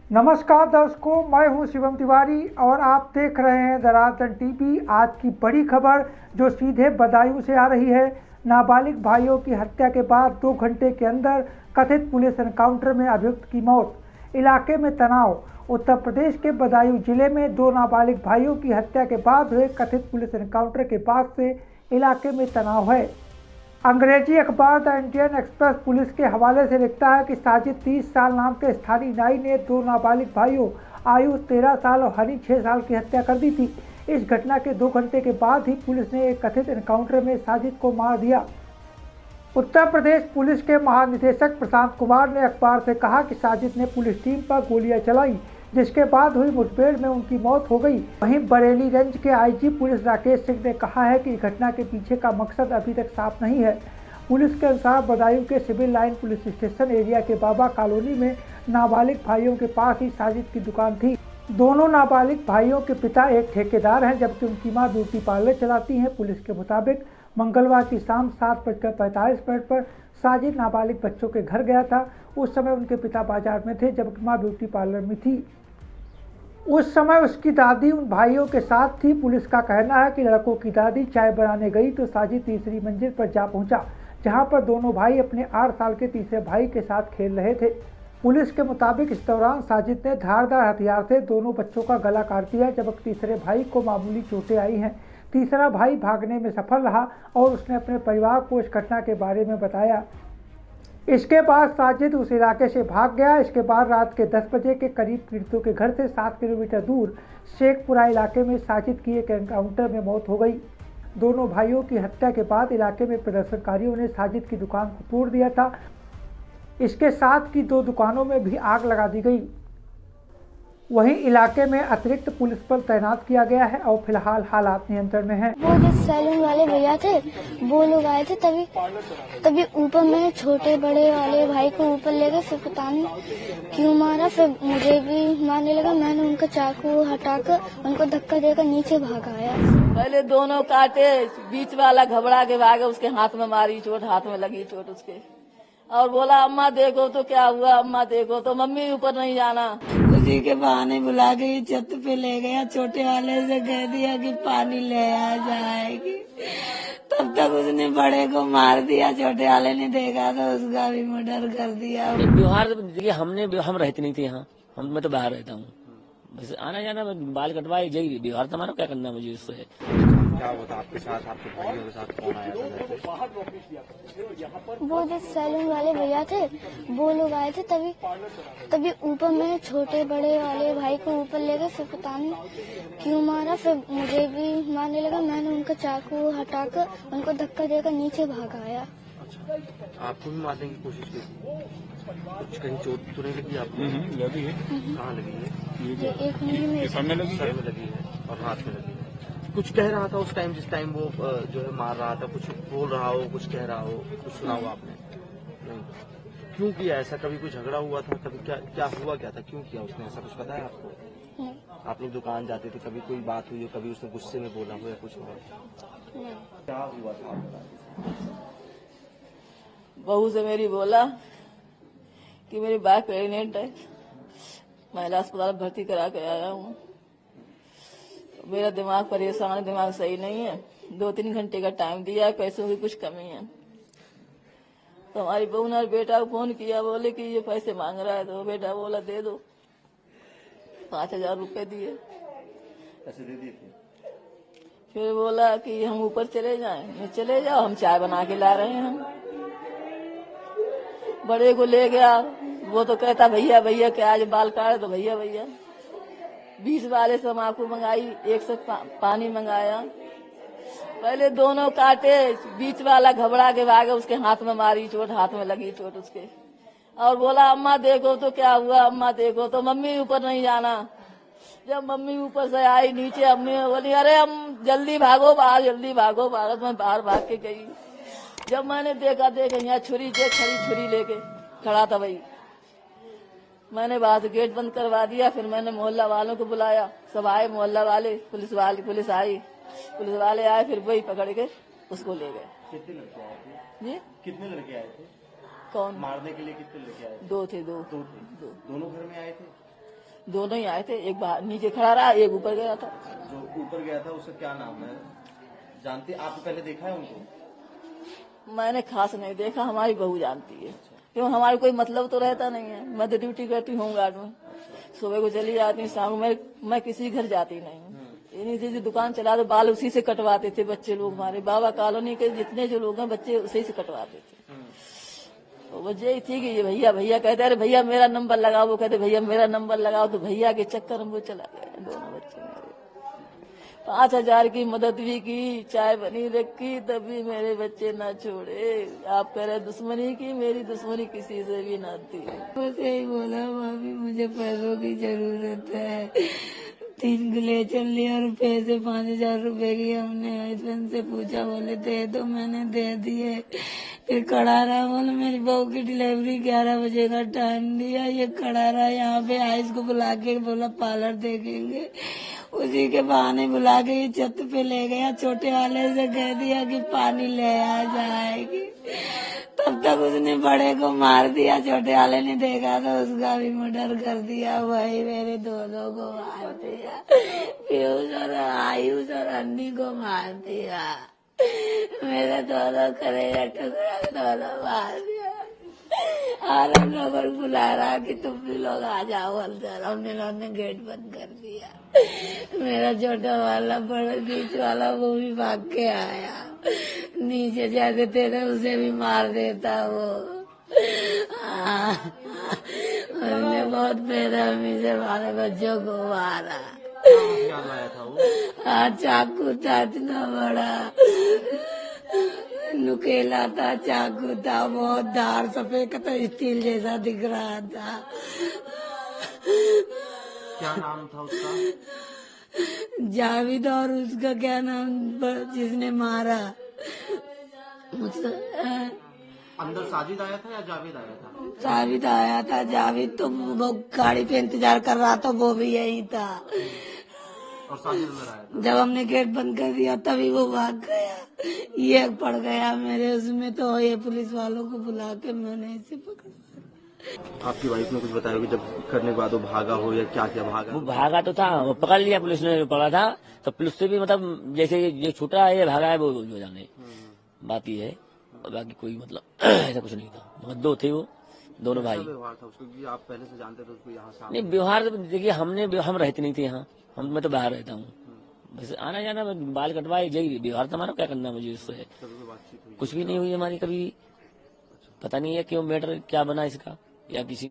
नमस्कार दर्शकों, मैं हूं शिवम तिवारी और आप देख रहे हैं दरादन टीवी। आज की बड़ी खबर जो सीधे बदायूं से आ रही है। नाबालिग भाइयों की हत्या के बाद 2 घंटे के अंदर कथित पुलिस एनकाउंटर में अभियुक्त की मौत। इलाके में तनाव। उत्तर प्रदेश के बदायूं जिले में 2 नाबालिग भाइयों की हत्या के बाद हुए कथित पुलिस एनकाउंटर के बाद से इलाके में तनाव है। अंग्रेजी अखबार द इंडियन एक्सप्रेस पुलिस के हवाले से लिखता है कि साजिद 30 साल नाम के स्थानीय नाई ने 2 नाबालिग भाइयों आयुष 13 साल और हनी 6 साल की हत्या कर दी थी। इस घटना के 2 घंटे के बाद ही पुलिस ने एक कथित एनकाउंटर में साजिद को मार दिया। उत्तर प्रदेश पुलिस के महानिदेशक प्रशांत कुमार ने अखबार से कहा कि साजिद ने पुलिस टीम पर गोलियां चलाई, जिसके बाद हुई मुठभेड़ में उनकी मौत हो गई। वहीं बरेली रेंज के आईजी पुलिस राकेश सिंह ने कहा है कि घटना के पीछे का मकसद अभी तक साफ नहीं है। पुलिस के अनुसार बदायूं के civil line police station area के बाबा कॉलोनी में नाबालिग भाइयों के पास ही साजिद की दुकान थी। दोनों नाबालिग भाइयों के पिता एक ठेकेदार हैं, जबकि उनकी मां ब्यूटी पार्लर चलाती हैं। पुलिस के मुताबिक मंगलवार की शाम 7:45 पर साजिद नाबालिग बच्चों के घर गया था। उस समय उनके पिता बाजार में थे, जबकि मां ब्यूटी पार्लर में थी। उस समय उसकी दादी उन भाइयों के साथ थी। पुलिस का कहना है कि लड़कों की दादी चाय बनाने गई तो साजिद तीसरी मंजिल पर जा पहुंचा, जहां पर दोनों भाई अपने 8 साल के तीसरे भाई के साथ खेल रहे थे। पुलिस के मुताबिक इस दौरान साजिद ने धारदार हथियार से दोनों बच्चों का गला काट दिया, जबकि तीसरे भाई को मामूली चोटें आई हैं। तीसरा भाई भागने में सफल रहा और उसने अपने परिवार को इस घटना के बारे में बताया। इसके बाद साजिद उस इलाके से भाग गया। इसके बाद रात के 10 बजे के करीब पीड़ितों के घर से 7 किलोमीटर दूर शेखपुरा इलाके में साजिद की एक एनकाउंटर में मौत हो गई। दोनों भाइयों की हत्या के बाद इलाके में प्रदर्शनकारियों ने साजिद की दुकान को तोड़ दिया था। इसके साथ की 2 दुकानों में भी आग लगा दी गई। वहीं इलाके में अतिरिक्त पुलिस बल तैनात किया गया है और फिलहाल हालात नियंत्रण में हैं। वो जो सैलून वाले भैया थे वो लोग आए थे, तभी ऊपर में छोटे बड़े वाले भाई को ऊपर ले गए। फिर पता नहीं क्यों मारा, फिर मुझे भी मारने लगा। मैंने उनका चाकू हटाकर उनको धक्का देकर नीचे भागाया। पहले दोनों काटे, बीच वाला घबरा के भागे, उसके हाथ में मारी चोट, हाथ में लगी चोट उसके, और बोला अम्मा देखो तो क्या हुआ, अम्मा देखो तो। मम्मी ऊपर नहीं जाना। उसी के बहाने बुला के छत पे ले गया। छोटे वाले से कह दिया कि पानी ले आ जाएगी, तब तक उसने बड़े को मार दिया। छोटे वाले ने देखा तो उसका भी मर्डर कर दिया। व्यवहार हम रहते नहीं थे यहाँ, मैं तो बाहर रहता हूँ। बस आना जाना, बाल कटवाए, यही व्यवहार तुम्हारा क्या करना मुझे उससे। क्या होता आपके साथ, आपके भाइयों के साथ कौन आया था? वो जो सैलून वाले भैया थे वो लोग आए थे, तभी ऊपर में छोटे बड़े वाले भाई को ऊपर ले गए। फिर पता नहीं क्यों मारा, फिर मुझे भी मारने लगा। मैंने उनका चाकू हटाकर उनको धक्का देकर नीचे भागाया। आपको भी मारने की कोशिश की? कुछ कहीं चोट तो नहीं लगी आपको? लगी है। कहाँ लगी है? ये एक उंगली में, सर में लगी है और हाथ में लगी है। कुछ कह रहा था उस टाइम, जिस टाइम वो जो है मार रहा था, कुछ बोल रहा हो, कुछ कह रहा हो, कुछ सुना हो आपने? नहीं। क्यों किया ऐसा? कभी कोई झगड़ा हुआ था? कभी क्या हुआ, क्या था, क्यों किया उसने ऐसा? कुछ पता है आपको? नहीं। आप लोग दुकान जाते थे, कभी कोई बात हुई हो, कभी उसने गुस्से में बोला हो या कुछ हुआ? नहीं। क्या हुआ था? बहू से मेरी बोला कि मेरी बाइक प्रेग्नेंट है, महिला अस्पताल भर्ती करा के आया हूँ। मेरा दिमाग परेशान है, दिमाग सही नहीं है। 2-3 घंटे का टाइम दिया है, पैसों की कुछ कमी है। तो हमारी बहू ने बेटा को फोन किया, बोले कि ये पैसे मांग रहा है, तो बेटा बोला दे दो। 5,000 रुपए दिए। पैसे दे दिए थे? फिर बोला कि हम ऊपर चले जाएं। चले जाओ, हम चाय बना के ला रहे हैं। हम बड़े को ले गया, वो तो कहता भैया भैया क्या आज बाल काटे, तो भैया भैया। 20 वाले से तम्बाकू मंगाई, 1 से पानी मंगाया। पहले दोनों काटे, बीच वाला घबरा के भागे, उसके हाथ में मारी चोट, हाथ में लगी चोट उसके, और बोला अम्मा देखो तो क्या हुआ, अम्मा देखो तो। मम्मी ऊपर नहीं जाना। जब मम्मी ऊपर से आई नीचे, अम्मी बोली अरे हम जल्दी भागो बाहर, जल्दी भागो बाहर। मैं बाहर भाग के गई। जब मैंने देखा यहाँ छुरी छुरी लेके खड़ा था भाई। मैंने बाहर से गेट बंद करवा दिया। फिर मैंने मोहल्ला वालों को बुलाया, सब आए मोहल्ला वाले, पुलिस आई, पुलिस वाले आए, फिर वही पकड़ के उसको ले गए। कितने लड़के आए थे जी? कितने लड़के आए थे? कौन? मारने के लिए कितने लड़के आए थे? 2 थे। 2 थे। दोनों घर में आए थे? दोनों ही आए थे, एक बाहर नीचे खड़ा रहा, एक ऊपर गया था। जो ऊपर गया था उसका क्या नाम है, जानते आपने पहले देखा है उनको? मैंने खास नहीं देखा, हमारी बहू जानती है, क्यों हमारे कोई मतलब तो रहता नहीं है। मैं तो ड्यूटी करती हूँ गार्ड में, सुबह को चली जाती हूँ, शाम को मैं किसी घर जाती नहीं हूँ। इन्हीं से जो दुकान चला तो बाल उसी से कटवाते थे बच्चे लोग, हमारे बाबा कॉलोनी के जितने जो लोग हैं बच्चे उसी से कटवाते थे। तो वजह यही थी कि ये भैया भैया कहते अरे भैया मेरा नंबर लगाओ, वो कहते भैया मेरा नंबर लगाओ, तो भैया के चक्कर में वो चला गया। दोनों बच्चे मेरे 5,000 की मदद भी की, चाय बनी रखी, तब भी मेरे बच्चे ना छोड़े। आप कह रहे दुश्मनी की, मेरी दुश्मनी किसी से भी ना थी। बस यही बोला, भाभी मुझे पैसों की जरूरत है। 3 किलो चल लिया और पैसे 5,000 रुपए की हमने हस्बैंड से पूछा, बोले दे दो, मैंने दे दिए। फिर खड़ा रहा, बोले मेरी बहू की डिलीवरी 11 बजे का टाइम दिया, ये खड़ा रहा यहाँ पे, आइस को बुला के बोला पार्लर देखेंगे। उसी के बहाने बुला के ये छत पे ले गया, छोटे वाले से कह दिया कि पानी ले आ जाएगी। तब तक उसने बड़े को मार दिया, छोटे वाले ने देखा तो उसका भी मर्डर कर दिया। वही मेरे दोनों को मार दिया, पीयूष और आयुष और अन्नी को मार दिया। मेरे दोनों करेगा टुकड़ा दोनों मार दिया। और हम लोगों को बुला रहा कि तुम भी लोग आ जाओ अंदर, हमने लोगों ने गेट बंद कर दिया। मेरा छोटा वाला बड़ा बीच वाला वो भी भाग के आया, नीचे जाते थे तो उसे भी मार देता वो। उसने बहुत बेरहमी से हमारे बच्चों को मारा। क्या लाया था वो? चाकू था इतना बड़ा, नुकेला था, चाकू था, बहुत धार सफेद का स्टील जैसा दिख रहा था। क्या नाम था उसका? जावेद, और उसका क्या नाम जिसने मारा अंदर साजिद आया था या जावेद आया था? जावेद आया था। जावेद तो वो गाड़ी पे इंतजार कर रहा था, वो भी यही था। और साजिद अंदर आया था। जब हमने गेट बंद कर दिया तभी वो भाग गया, ये पड़ गया मेरे उसमें, तो ये पुलिस वालों को बुला के मैंने इसे पकड़ा। आपकी वाइफ ने कुछ बताया कि जब करने के बाद वो भागा हो या क्या क्या भागा? वो भागा तो था, वो पकड़ लिया पुलिस ने, पकड़ा था तो पुलिस से भी मतलब जैसे ये छूटा है, ये भागा है, वो जाने बात ही है, और बाकी कोई मतलब ऐसा कुछ नहीं था। मतलब 2 थे वो, दोनों भाई। व्यवहार था उसको कि आप पहले से जानते थे उसको यहाँ से? नहीं, व्यवहार देखिए, हम रहते नहीं थे यहाँ, मैं तो बाहर रहता हूँ, बस आना जाना, बाल कटवाए, यही व्यवहार था हमारा। क्या करना मुझे उससे? बातचीत हुई? कुछ भी नहीं हुई हमारी कभी। पता नहीं है क्यों मैटर क्या बना इसका, या किसी